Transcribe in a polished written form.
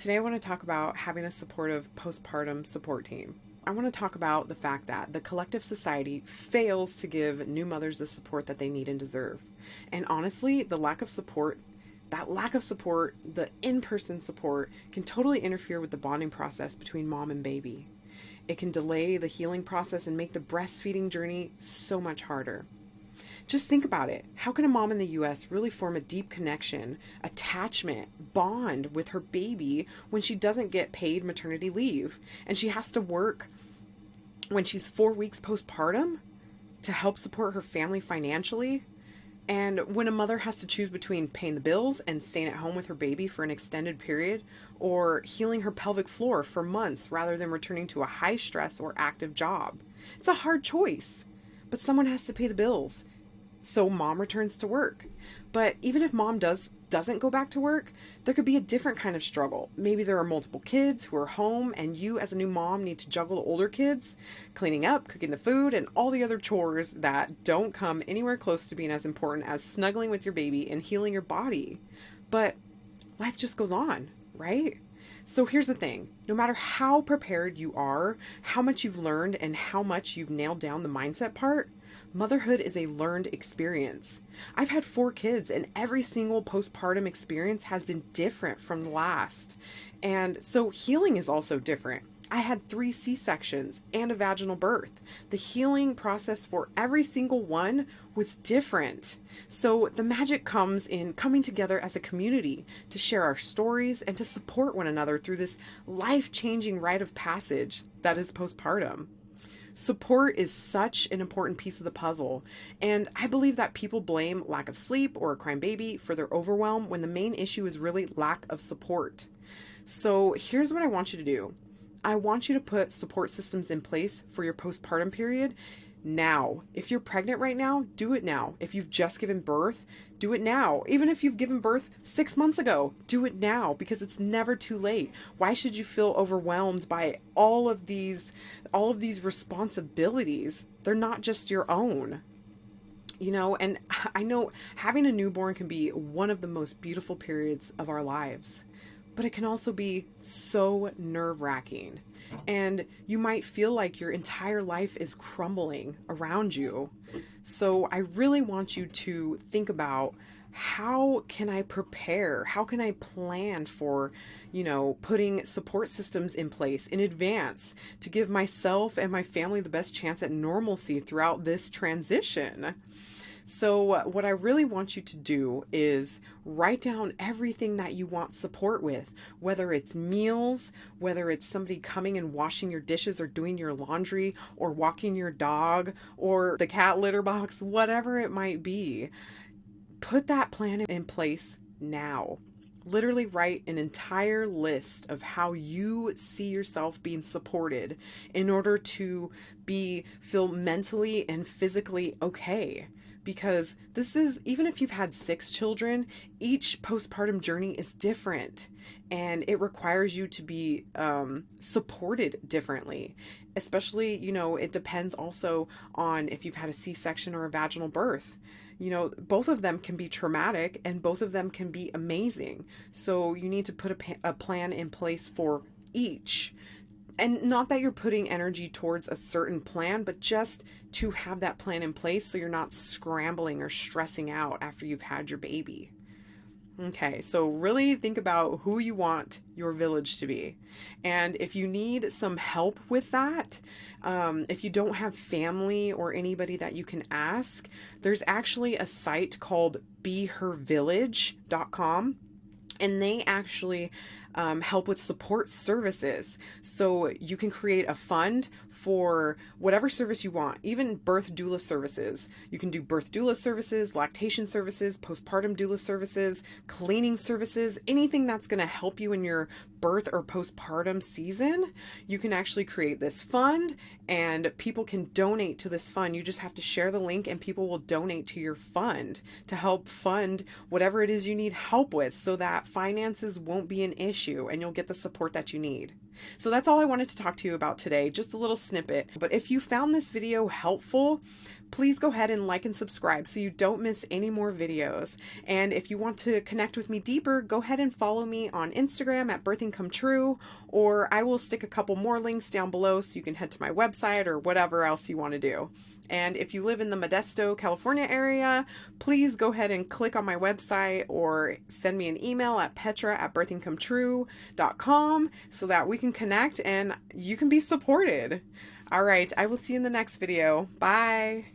Today I want to talk about having a supportive postpartum support team. I want to talk about the fact that the collective society fails to give new mothers the support that they need and deserve. And honestly, the lack of support, the in-person support, can totally interfere with the bonding process between mom and baby. It can delay the healing process and make the breastfeeding journey so much harder. Just think about it. How can a mom in the US really form a deep connection, attachment, bond with her baby when she doesn't get paid maternity leave and she has to work when she's 4 weeks postpartum to help support her family financially? And when a mother has to choose between paying the bills and staying at home with her baby for an extended period, or healing her pelvic floor for months rather than returning to a high stress or active job. It's a hard choice, but someone has to pay the bills. So mom returns to work. But even if mom doesn't go back to work, there could be a different kind of struggle. Maybe there are multiple kids who are home and you as a new mom need to juggle the older kids, cleaning up, cooking the food, and all the other chores that don't come anywhere close to being as important as snuggling with your baby and healing your body. But life just goes on, right? So here's the thing. No matter how prepared you are, how much you've learned, and how much you've nailed down the mindset part, motherhood is a learned experience. I've had 4 kids, and every single postpartum experience has been different from the last. And so healing is also different. I had 3 C-sections and a vaginal birth. The healing process for every single one was different. So the magic comes in coming together as a community to share our stories and to support one another through this life-changing rite of passage that is postpartum. Support is such an important piece of the puzzle, and I believe that people blame lack of sleep or a crying baby for their overwhelm when the main issue is really lack of support. So here's what I want you to do. I want you to put support systems in place for your postpartum period now. If you're pregnant right now, do it now. If you've just given birth, do it now. Even if you've given birth 6 months ago, do it now, because it's never too late. Why should you feel overwhelmed by all of these responsibilities? They're not just your own. And I know having a newborn can be one of the most beautiful periods of our lives, but it can also be so nerve-wracking. And you might feel like your entire life is crumbling around you. So I really want you to think about, how can I prepare? How can I plan for, putting support systems in place in advance to give myself and my family the best chance at normalcy throughout this transition? So what I really want you to do is write down everything that you want support with, whether it's meals, whether it's somebody coming and washing your dishes or doing your laundry or walking your dog or the cat litter box, whatever it might be. Put that plan in place now. Literally write an entire list of how you see yourself being supported in order to feel mentally and physically okay. Because this is, even if you've had 6 children, each postpartum journey is different and it requires you to be supported differently. Especially, it depends also on if you've had a C-section or a vaginal birth. Both of them can be traumatic and both of them can be amazing. So you need to put a plan in place for each. And not that you're putting energy towards a certain plan, but just to have that plan in place so you're not scrambling or stressing out after you've had your baby. Okay, so really think about who you want your village to be. And if you need some help with that, if you don't have family or anybody that you can ask, there's actually a site called behervillage.com. And they actually help with support services. So you can create a fund for whatever service you want, even birth doula services. You can do birth doula services, lactation services, postpartum doula services, cleaning services, anything that's going to help you in your birth or postpartum season. You can actually create this fund and people can donate to this fund. You just have to share the link and people will donate to your fund to help fund whatever it is you need help with, so that finances won't be an issue and you'll get the support that you need. So that's all I wanted to talk to you about today, just a little snippet. But if you found this video helpful, please go ahead and like and subscribe so you don't miss any more videos. And if you want to connect with me deeper, go ahead and follow me on Instagram at Birthing Come True, or I will stick a couple more links down below so you can head to my website or whatever else you want to do. And if you live in the Modesto, California area, please go ahead and click on my website or send me an email at petra@birthingcometrue.com so that we can connect and you can be supported. All right, I will see you in the next video. Bye.